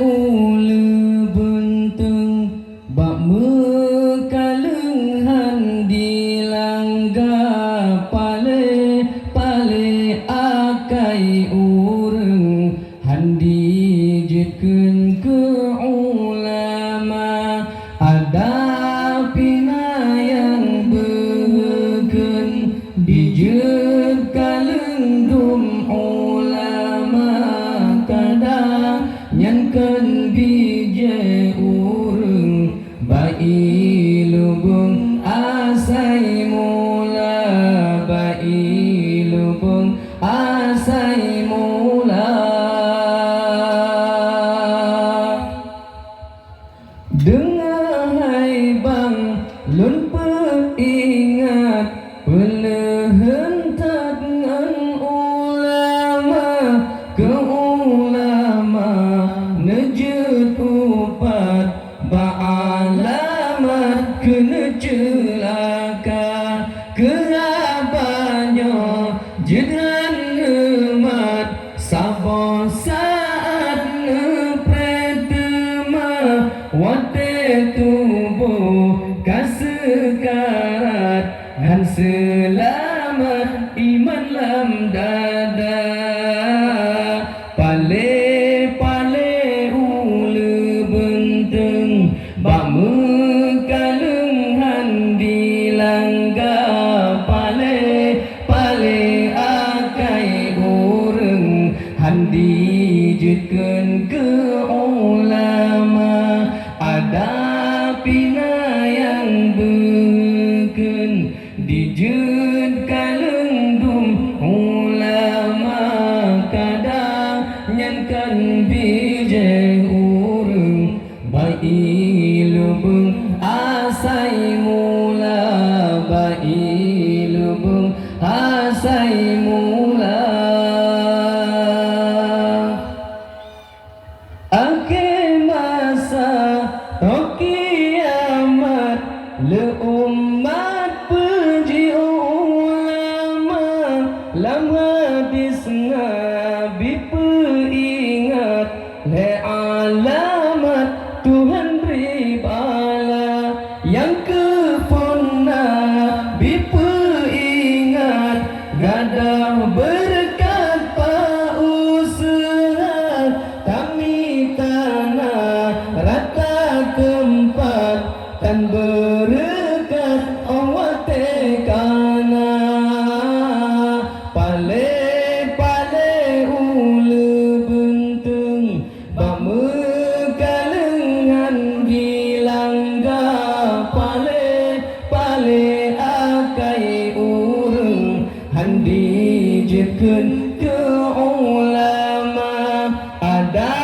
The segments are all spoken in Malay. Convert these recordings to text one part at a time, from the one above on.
ulu buntung bak mekalenghan dilangga pale akai urang handi jekeun ke ulama ada pinayang behekeun dijeut kalendum ulama kada nyankeun bije urang bai lubung asai mula bai lubung asai mula dengar hai bang lun peringat pelehen tangan ulama ke ulama nejut upat ba'alamat kena celaka kerabanyo jangan nemat sabar saat nepretema wate tubuh kasekarat dan selamat iman lam dada pale ulu benteng bak mekalenghan dilangga pale akai urang handi jekeun ke ulama ada pinayang bekeun dijeut kalendum ulama kada nyankeun bije urang bai lubung asai mula bai lubung asai mula akhir masa kiamat le umat puji ulama lam habis nabi peringat le alamat Tuhan beri bala yang kepon nabi peringat gadah berkat pausaha kami tanah rata keempat dan berkat Allah tekana pale ulu benteng bak mekalenghan dilangga pale akai urang handi jekeun ke ulama ada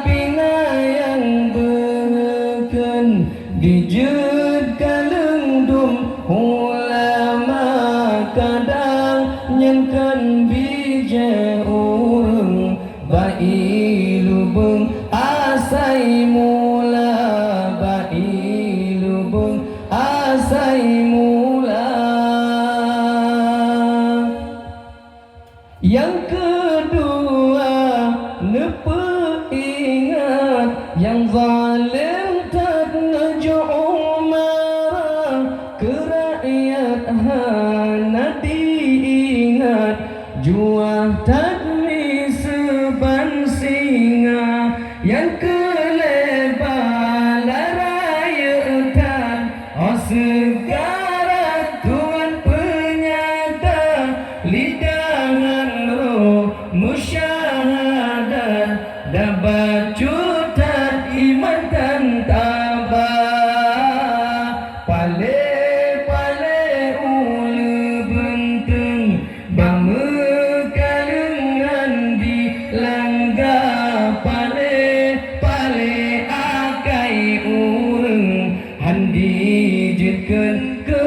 pinayang behekeun dijeut kalendum ulama kadang nyankeun bije urang bai lubung asai mula bai lubung asai mula yang kedua neperingat yang zalim tak ngejo marah ke rakyat hana diingat jual tadli seban singa yang kelebar rakyatan segara Tuhan penyata lidangan roh musyahadat dapat jutaan iman dan tabah pale ulu benteng bak mekalenghan dilangga pale akai urang handi jekeun ke